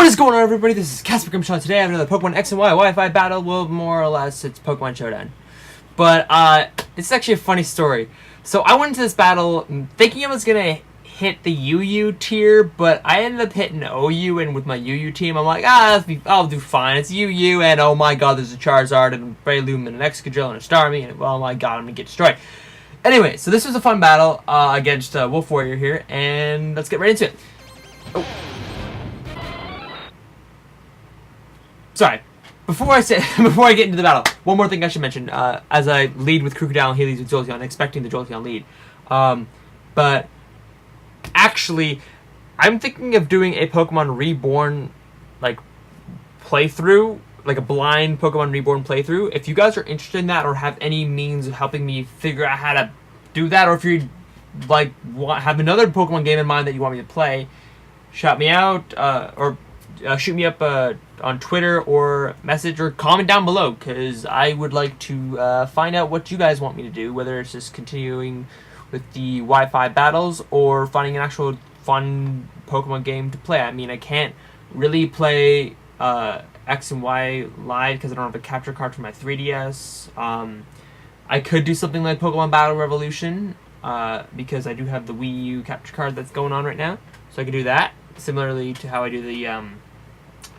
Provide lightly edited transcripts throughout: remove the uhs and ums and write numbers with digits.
is going on, everybody? This is Casper Grimshaw. Today I have another Pokemon X and Y Wi-Fi battle. Well, more or less, it's Pokemon Showdown. But, it's actually a funny story. So I went into this battle thinking I was going to hit the UU tier, but I ended up hitting OU, and with my UU team, I'm like, I'll do fine. It's UU, and oh my god, there's a Charizard, and a Breloom, and an Excadrill, and a Starmie, and oh my god, I'm going to get destroyed. Anyway, so this was a fun battle against Wolf Warrior here, and let's get right into it. Oh. Sorry. Before I get into the battle, one more thing I should mention. As I lead with Crocodile and he leads with Jolteon, expecting the Jolteon lead. But actually, I'm thinking of doing a Pokemon Reborn playthrough, like a blind Pokemon Reborn playthrough. If you guys are interested in that or have any means of helping me figure out how to do that, or if you have another Pokemon game in mind that you want me to play, shout me out or shoot me up on Twitter or message or comment down below, because I would like to find out what you guys want me to do, whether it's just continuing with the Wi-Fi battles or finding an actual fun Pokemon game to play. I mean, I can't really play X and Y live because I don't have a capture card for my 3DS. I could do something like Pokemon Battle Revolution because I do have the Wii U capture card that's going on right now, so I could do that, similarly to how I do the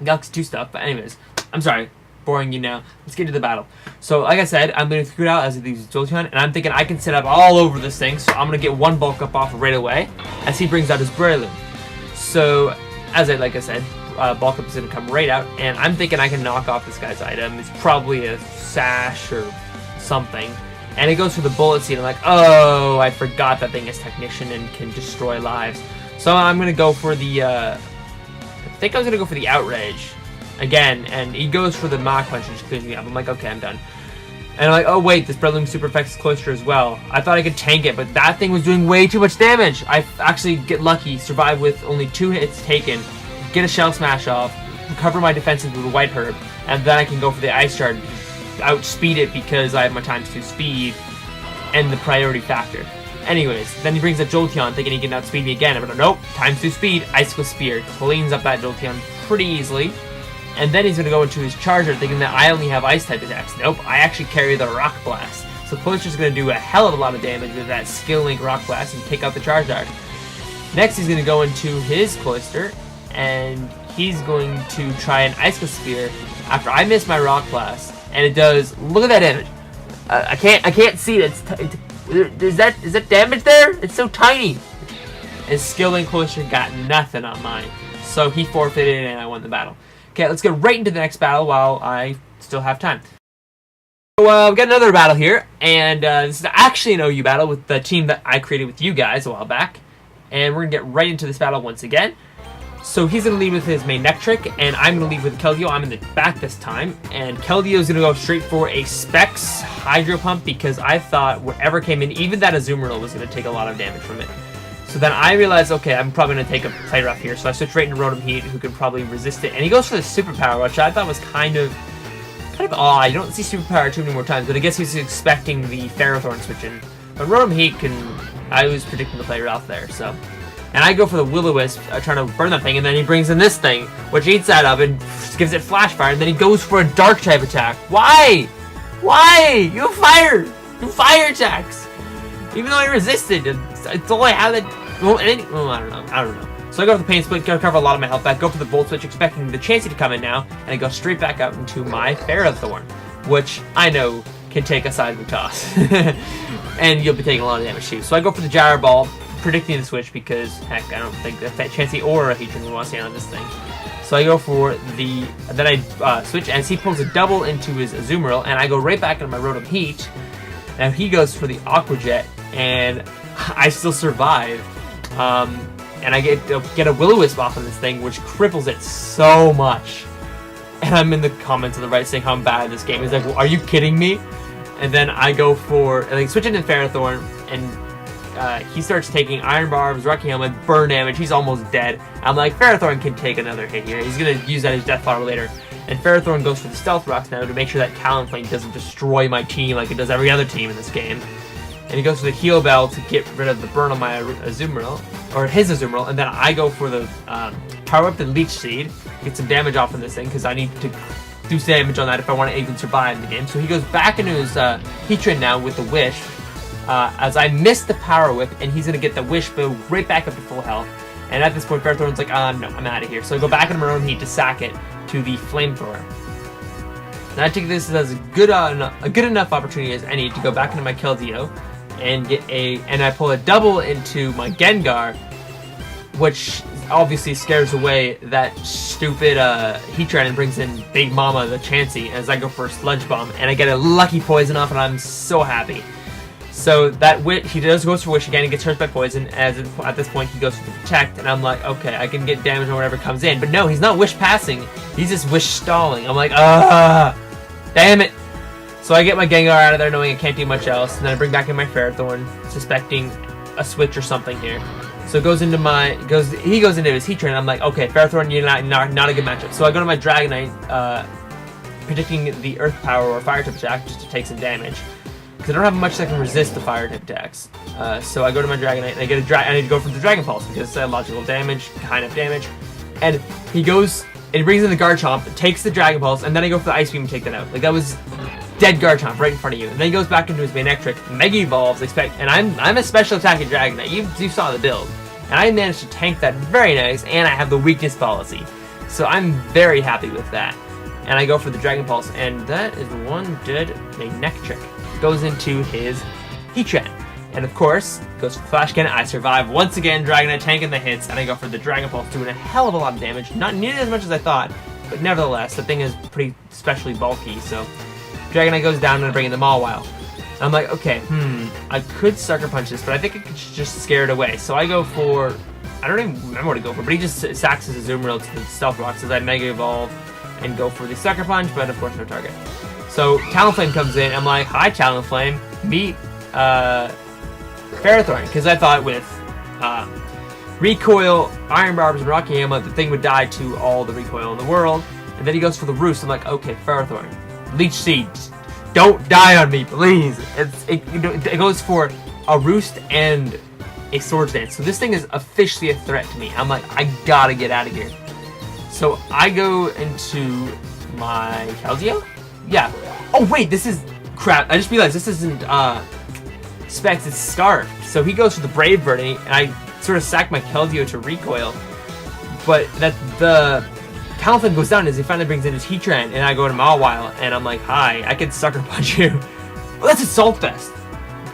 Galaxy 2 stuff. But anyways, I'm sorry, boring you now. Let's get to the battle. So, like I said, I'm going to figure it out as it leaves Jolteon, and I'm thinking I can set up all over this thing, so I'm going to get one bulk up off right away as he brings out his Breloom. So, like I said, bulk up is going to come right out, and I'm thinking I can knock off this guy's item. It's probably a sash or something. And it goes for the bullet seed. I'm like, oh, I forgot that thing is Technician and can destroy lives. So I'm going to go for the, I think I was going to go for the Outrage again, and he goes for the Mach Punch and just clears me up. I'm like, okay, I'm done. And I'm like, oh wait, this Breloom super affects Cloyster as well. I thought I could tank it, but that thing was doing way too much damage. I actually get lucky, survive with only 2 hits taken, get a Shell Smash off, recover my defenses with a White Herb, and then I can go for the Ice Shard, outspeed it because I have my ×2 speed and the priority factor. Anyways, then he brings a Jolteon thinking he can outspeed me again, but nope, ×2 speed, Icicle Spear, cleans up that Jolteon pretty easily. And then he's going to go into his Charger thinking that I only have Ice-type attacks. Nope, I actually carry the Rock Blast. So Cloyster's going to do a hell of a lot of damage with that Skill Link Rock Blast and take out the Charizard. Next, he's going to go into his Cloyster, and he's going to try an Icicle Spear after I miss my Rock Blast. And it does, look at that damage. I can't see it. Is that damage there? It's so tiny. And Skill Link Cloyster got nothing on mine. So he forfeited and I won the battle. Okay, let's get right into the next battle while I still have time. So, we've got another battle here, and this is actually an OU battle with the team that I created with you guys a while back. And we're going to get right into this battle once again. So he's going to lead with his main Neck Trick, and I'm going to lead with Keldeo. I'm in the back this time, and Keldeo is going to go straight for a Specs Hydro Pump because I thought whatever came in, even that Azumarill was going to take a lot of damage from it. So then I realized, okay, I'm probably going to take a Play Rough here, so I switched right into Rotom Heat, who could probably resist it. And he goes for the Superpower, which I thought was kind of odd. You don't see Superpower too many more times, but I guess he's expecting the Ferrothorn switch in. But Rotom Heat I was predicting the Play Rough there, so. And I go for the Will-O-Wisp, trying to burn that thing, and then he brings in this thing, which eats that up and gives it Flash Fire, and then he goes for a Dark-type attack. Why? Why? You have fire! You fire attacks! Even though I resisted, it's all I had that. Well, I don't know. So I go for the Pain Split, gotta cover a lot of my health back, go for the Volt Switch, expecting the Chansey to come in now, and I go straight back out into my Ferrothorn, which I know can take a Seismic Toss. And you'll be taking a lot of damage too. So I go for the Gyro Ball, predicting the switch because, heck, I don't think that Chansey or a Heatran would want to stay on this thing. So I go for the. Then I switch, and he pulls a double into his Azumarill, and I go right back into my Rotom Heat. Now he goes for the Aqua Jet, and I still survive. And I get a Will-O-Wisp off of this thing, which cripples it so much. And I'm in the comments on the right saying how bad this game is. Like, well, are you kidding me? And then I go for switch into Ferrothorn, and he starts taking Iron Barbs, Rocky Helmet, burn damage. He's almost dead. I'm like, Ferrothorn can take another hit here. He's gonna use that as Death Flower later. And Ferrothorn goes for the Stealth Rocks now to make sure that Talonflame doesn't destroy my team like it does every other team in this game. And he goes for the Heal Bell to get rid of the burn on my Azumarill, or his Azumarill, and then I go for the Power Up the Leech Seed, get some damage off on this thing, because I need to do some damage on that if I want to even survive the game. So he goes back into his Heatran now with the Wish, as I miss the Power Whip, and he's going to get the Wish bow right back up to full health. And at this point, Ferrothorn's like, no, I'm out of here. So I go back into my own heat to sack it to the Flamethrower. And I take this as a good enough opportunity as any to go back into my Keldeo and and I pull a double into my Gengar, which obviously scares away that stupid Heatran and brings in Big Mama the Chansey as I go for a Sludge Bomb, and I get a lucky poison off, and I'm so happy. So that he goes for Wish again and gets hurt by poison. At this point he goes for the Protect, and I'm like, okay, I can get damage on whatever comes in. But no, he's not Wish passing. He's just Wish stalling. I'm like, damn it. So I get my Gengar out of there knowing I can't do much else, and then I bring back in my Ferrothorn, suspecting a switch or something here. So he goes into his Heatran, and I'm like, okay, Ferrothorn, you're not a good matchup. So I go to my Dragonite, predicting the Earth Power or Fire type attack just to take some damage, because I don't have much that can resist the Fire type attacks. So I go to my Dragonite, and I need to go for the Dragon Pulse because it's logical damage, kind of damage. And he goes, and he brings in the Garchomp, takes the Dragon Pulse, and then I go for the Ice Beam and take that out. Like, that was dead Garchomp right in front of you. And then he goes back into his Manectric, Mega Evolves, and I'm a special attacking Dragonite. You saw the build. And I managed to tank that very nice, and I have the weakness policy. So I'm very happy with that. And I go for the Dragon Pulse, and that is one dead Manectric. Goes into his Heatran. And of course, goes for Flash Cannon. I survive once again, Dragonite tanking the hits, and I go for the Dragon Pulse, doing a hell of a lot of damage. Not nearly as much as I thought, but nevertheless, the thing is pretty especially bulky, so Dragonite goes down and I bring in the Mawile. I'm like, okay, I could Sucker Punch this, but I think I could just scare it away. So I go for, I don't even remember what to go for, but he just sacks his Azumarill to the Stealth Rock, so I Mega Evolve and go for the Sucker Punch, but of course no target. So Talonflame comes in, I'm like, hi Talonflame, meet Ferrothorn, because I thought with Recoil, Iron Barbs, and Rocky Hammer, the thing would die to all the recoil in the world. And then he goes for the Roost. I'm like, okay, Ferrothorn, Leech Seeds, don't die on me, please. It goes for a Roost and a Swords Dance. So this thing is officially a threat to me. I'm like, I gotta get out of here. So I go into my Keldeo? Yeah. Oh wait, this is crap. I just realized this isn't Specs, it's Scarf. So he goes for the Brave Bird, and I sort of sack my Keldeo to recoil. But that the Talonflame goes down as he finally brings in his Heatran, and I go to Mawile, and I'm like, hi, I can Sucker Punch you. Well, that's Assault Vest.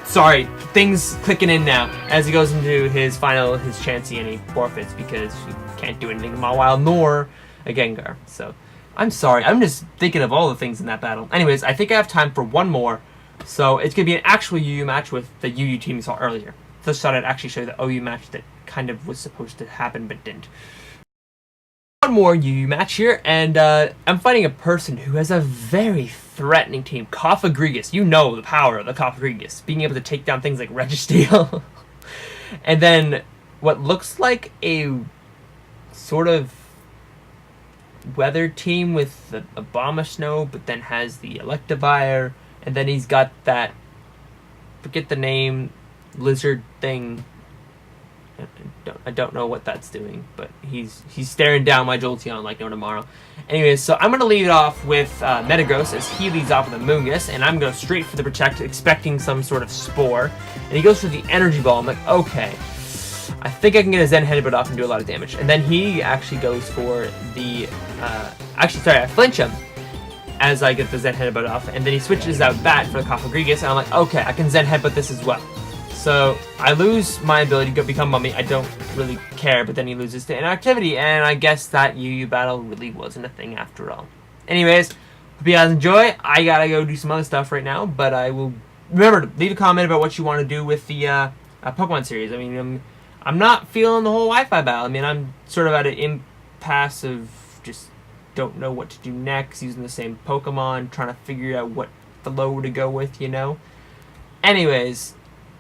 Sorry, things clicking in now as he goes into his Chansey, and he forfeits because he can't do anything to Mawile nor a Gengar. So I'm sorry, I'm just thinking of all the things in that battle. Anyways, I think I have time for one more. So it's going to be an actual UU match with the UU team you saw earlier. Just thought I'd actually show you the OU match that kind of was supposed to happen but didn't. One more UU match here, and I'm fighting a person who has a very threatening team. Cofagrigus. You know the power of the Cofagrigus. Being able to take down things like Registeel. And then what looks like a sort of weather team with the Abomasnow, but then has the Electivire. And then he's got that, forget the name, lizard thing. I don't know what that's doing, but he's staring down my Jolteon like no tomorrow. Anyways, so I'm going to lead it off with Metagross as he leads off with a Moongus, and I'm going to straight for the Protect, expecting some sort of Spore. And he goes for the Energy Ball. I'm like, okay, I think I can get a Zen Headbutt off and do a lot of damage. And then he actually goes for the, I flinch him as I get the Zen Headbutt off, and then he switches out Bat for the Cofagrigus, and I'm like, okay, I can Zen Headbutt this as well. So I lose my ability to become Mummy. I don't really care, but then he loses to Inactivity, and I guess that UU battle really wasn't a thing after all. Anyways, hope you guys enjoy. I gotta go do some other stuff right now, but I will remember to leave a comment about what you want to do with the Pokemon series. I mean, I'm not feeling the whole Wi-Fi battle. I mean, I'm sort of at an impasse of just don't know what to do next, using the same Pokemon, trying to figure out what flow to go with, you know? Anyways,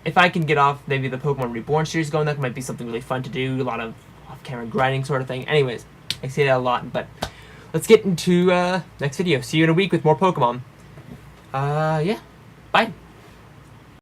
if I can get off maybe the Pokemon Reborn series going, that might be something really fun to do, a lot of off-camera grinding sort of thing. Anyways, I say that a lot, but let's get into next video. See you in a week with more Pokemon. Yeah, bye.